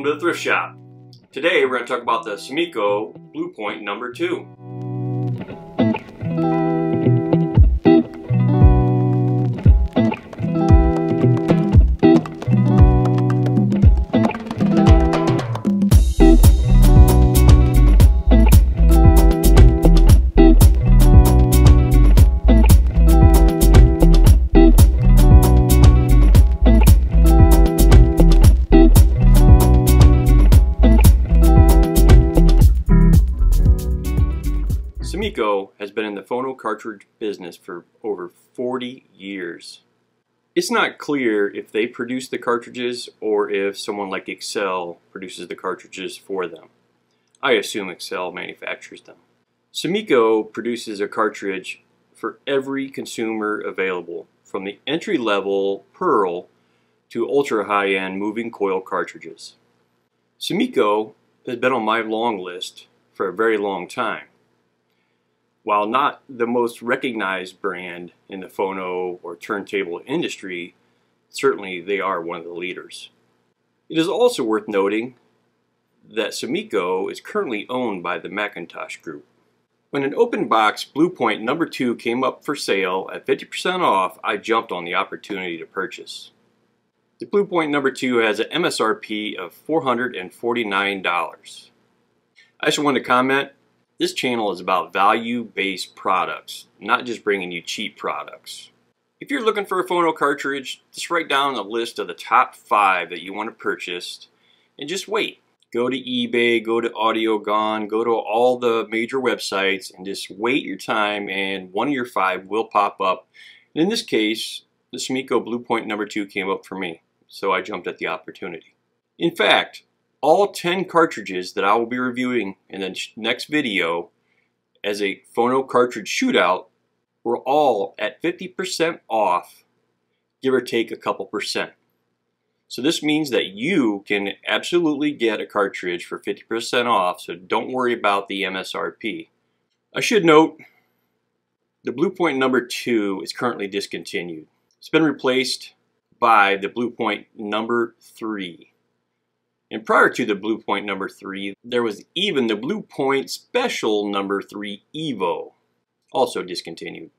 Welcome to the Thrift Shop. Today we're going to talk about the Sumiko Blue Point No.2. Sumiko has been in the phono cartridge business for over 40 years. It's not clear if they produce the cartridges or if someone like Excel produces the cartridges for them. I assume Excel manufactures them. Sumiko produces a cartridge for every consumer available, from the entry-level Pearl to ultra-high-end moving coil cartridges. Sumiko has been on my long list for a very long time. While not the most recognized brand in the phono or turntable industry, certainly they are one of the leaders. It is also worth noting that Sumiko is currently owned by the Macintosh Group. When an open box Blue Point No.2 came up for sale at 50% off, I jumped on the opportunity to purchase. The Blue Point No.2 has an MSRP of $449. I just wanted to comment, this channel is about value-based products, not just bringing you cheap products. If you're looking for a phono cartridge, just write down a list of the top 5 that you want to purchase and just wait. Go to eBay, go to AudioGone, go to all the major websites and just wait your time and one of your 5 will pop up. And in this case, the Sumiko Blue Point No.2 came up for me, so I jumped at the opportunity. In fact, all 10 cartridges that I will be reviewing in the next video as a phono cartridge shootout were all at 50% off, give or take a couple percent. So this means that you can absolutely get a cartridge for 50% off, so don't worry about the MSRP. I should note, the Blue Point No.2 is currently discontinued. It's been replaced by the Blue Point No.3. And prior to the Blue Point No.3, there was even the Blue Point Special No.3 Evo, also discontinued.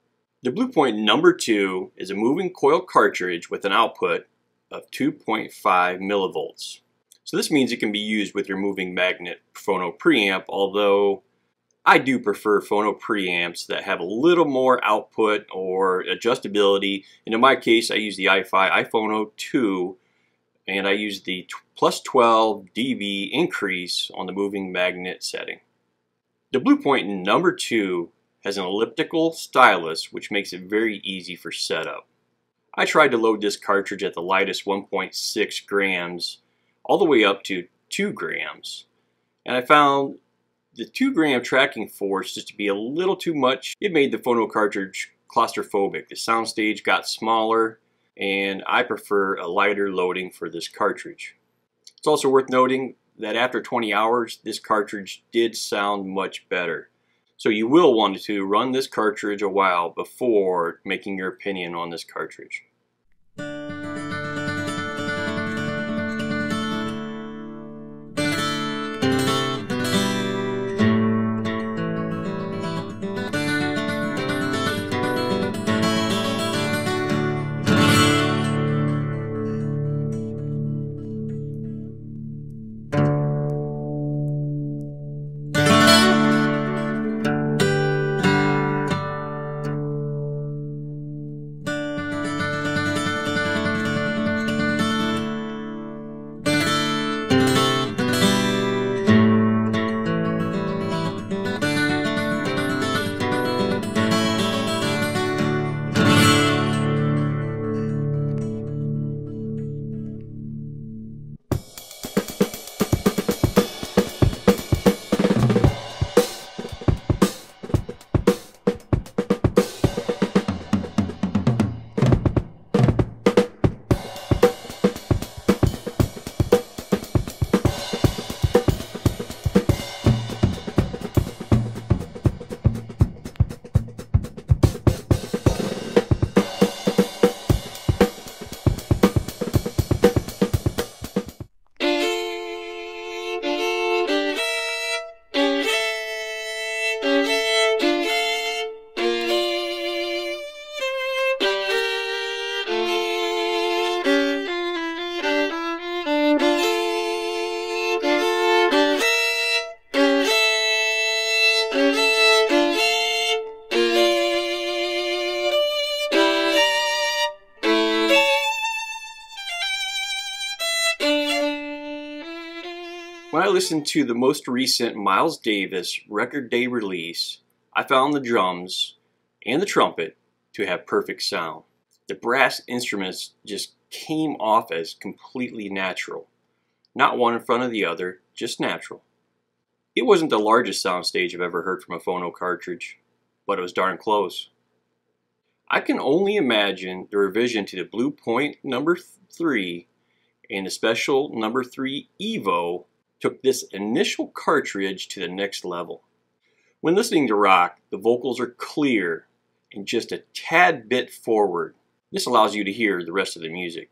The Blue Point No.2 is a moving coil cartridge with an output of 2.5 millivolts. So this means it can be used with your moving magnet phono preamp, although I do prefer phono preamps that have a little more output or adjustability. And in my case, I use the iPhono 2, and I use the plus 12 dB increase on the moving magnet setting. The Blue Point No.2 has an elliptical stylus, which makes it very easy for setup. I tried to load this cartridge at the lightest 1.6 grams all the way up to 2 grams, and I found the 2 gram tracking force just to be a little too much. It made the phono cartridge claustrophobic. The soundstage got smaller, and I prefer a lighter loading for this cartridge. It's also worth noting that after 20 hours, this cartridge did sound much better. So you will want to run this cartridge a while before making your opinion on this cartridge. I listened to the most recent Miles Davis record day release, I found the drums and the trumpet to have perfect sound. The brass instruments just came off as completely natural. Not one in front of the other, just natural. It wasn't the largest soundstage I've ever heard from a phono cartridge, but it was darn close. I can only imagine the revision to the Blue Point No.3 and the special No.3 Evo took this initial cartridge to the next level. When listening to rock, the vocals are clear and just a tad bit forward. This allows you to hear the rest of the music.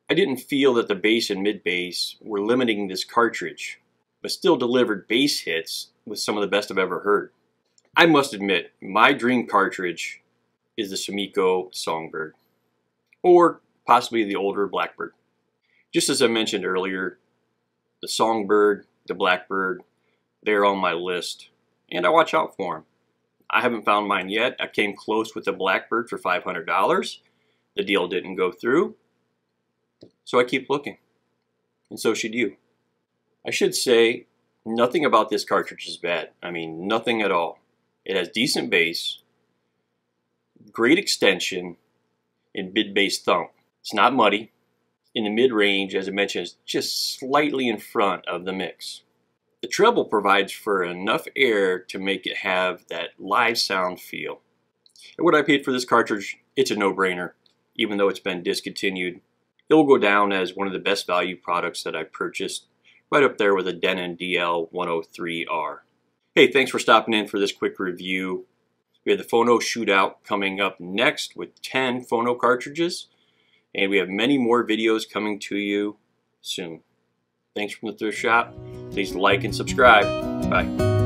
I didn't feel that the bass and mid-bass were limiting this cartridge, but still delivered bass hits with some of the best I've ever heard. I must admit, my dream cartridge is the Sumiko Songbird, or possibly the older Blackbird. Just as I mentioned earlier, the Songbird, the Blackbird, they're on my list, and I watch out for them. I haven't found mine yet. I came close with the Blackbird for $500. The deal didn't go through, so I keep looking, and so should you. I should say, nothing about this cartridge is bad. I mean, nothing at all. It has decent bass, great extension, and mid-bass thump. It's not muddy. In the mid-range, as I mentioned, it's just slightly in front of the mix. The treble provides for enough air to make it have that live sound feel. And what I paid for this cartridge, it's a no-brainer. Even though it's been discontinued, it will go down as one of the best value products that I purchased, right up there with a Denon DL103R. Hey, thanks for stopping in for this quick review. We have the Phono Shootout coming up next with 10 phono cartridges, and we have many more videos coming to you soon. Thanks from the thrift shop. Please like and subscribe. Bye.